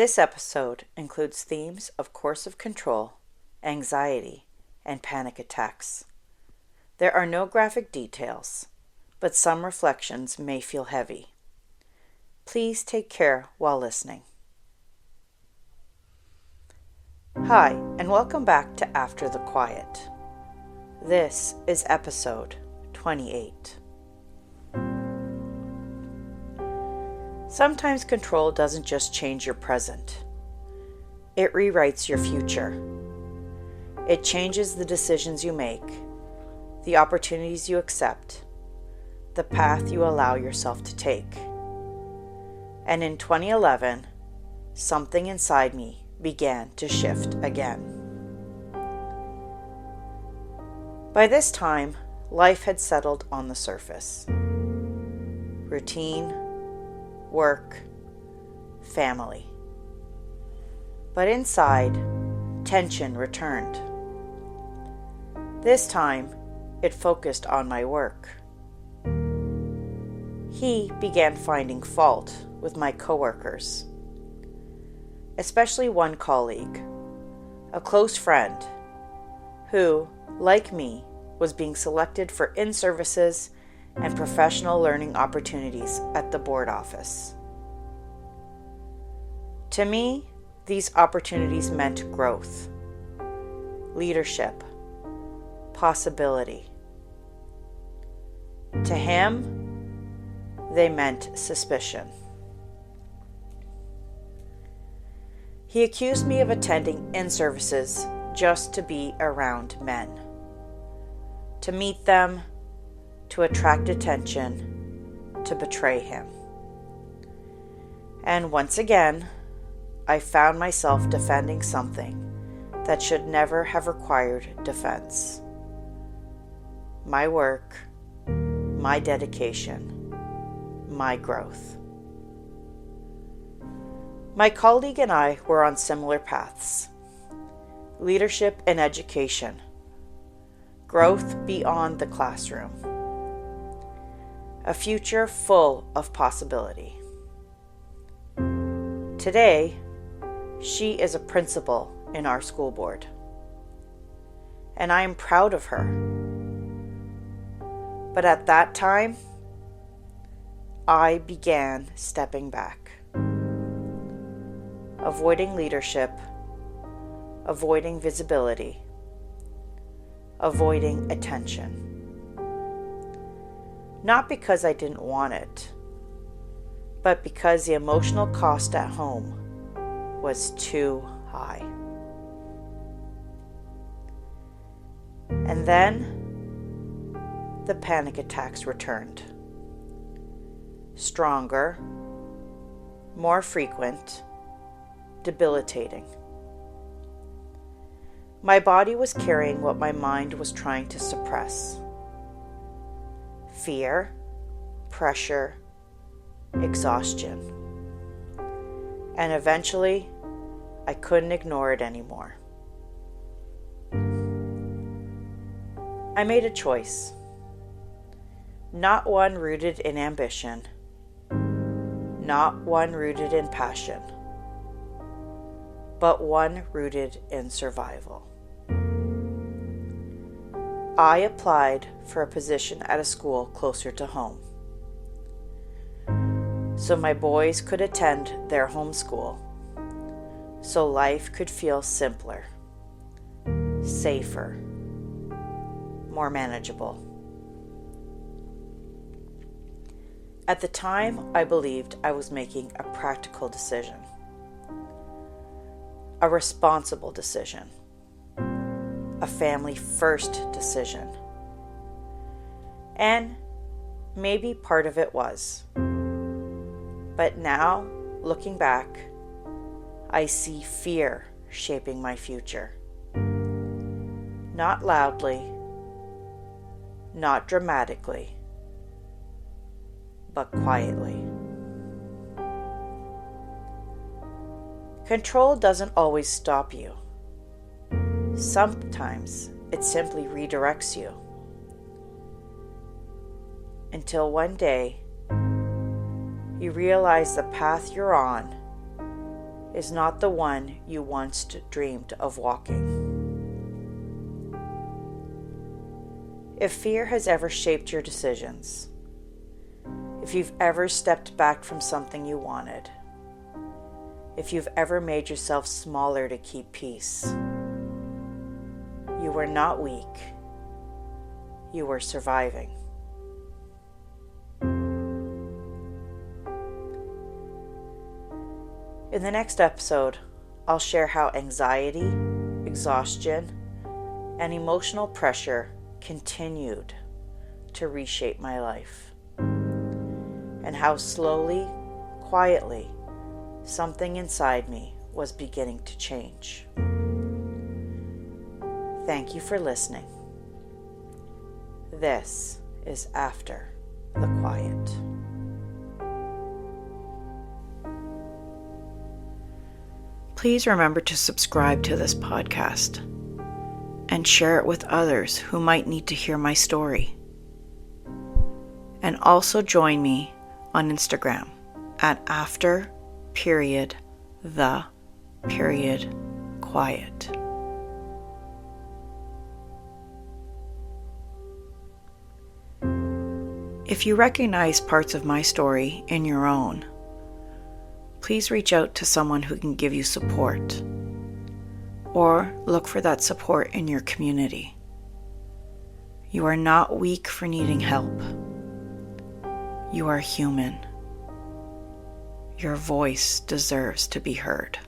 This episode includes themes of coercive control, anxiety, and panic attacks. There are no graphic details, but some reflections may feel heavy. Please take care while listening. Hi, and welcome back to After the Quiet. This is episode 28. Sometimes control doesn't just change your present. It rewrites your future. It changes the decisions you make, the opportunities you accept, the path you allow yourself to take. And in 2011, something inside me began to shift again. By this time, life had settled on the surface. Routine, work, family. But inside, tension returned. This time, it focused on my work. He began finding fault with my coworkers, especially one colleague, a close friend, who, like me, was being selected for in-services and professional learning opportunities at the board office. To me, these opportunities meant growth, leadership, possibility. To him, they meant suspicion. He accused me of attending in-services just to be around men, to meet them, to attract attention, to betray him. And once again, I found myself defending something that should never have required defense. My work, my dedication, my growth. My colleague and I were on similar paths: leadership and education, growth beyond the classroom, a future full of possibility. Today, she is a principal in our school board, and I am proud of her. But at that time, I began stepping back, avoiding leadership, avoiding visibility, avoiding attention. Not because I didn't want it, but because the emotional cost at home was too high. And then the panic attacks returned. Stronger, more frequent, debilitating. My body was carrying what my mind was trying to suppress: fear, pressure, exhaustion. And eventually, I couldn't ignore it anymore. I made a choice. Not one rooted in ambition, not one rooted in passion, but one rooted in survival. I applied for a position at a school closer to home, so my boys could attend their home school, so life could feel simpler, safer, more manageable. At the time, I believed I was making a practical decision, a responsible decision, a family-first decision. And maybe part of it was. But now, looking back, I see fear shaping my future. Not loudly, not dramatically, but quietly. Control doesn't always stop you. Sometimes it simply redirects you. Until one day, you realize the path you're on is not the one you once dreamed of walking. If fear has ever shaped your decisions, if you've ever stepped back from something you wanted, if you've ever made yourself smaller to keep peace, you were not weak, you were surviving. In the next episode, I'll share how anxiety, exhaustion, and emotional pressure continued to reshape my life, and how slowly, quietly, something inside me was beginning to change. Thank you for listening. This is After the Quiet. Please remember to subscribe to this podcast and share it with others who might need to hear my story. And also join me on Instagram at after.the.quiet. If you recognize parts of my story in your own, please reach out to someone who can give you support, or look for that support in your community. You are not weak for needing help. You are human. Your voice deserves to be heard.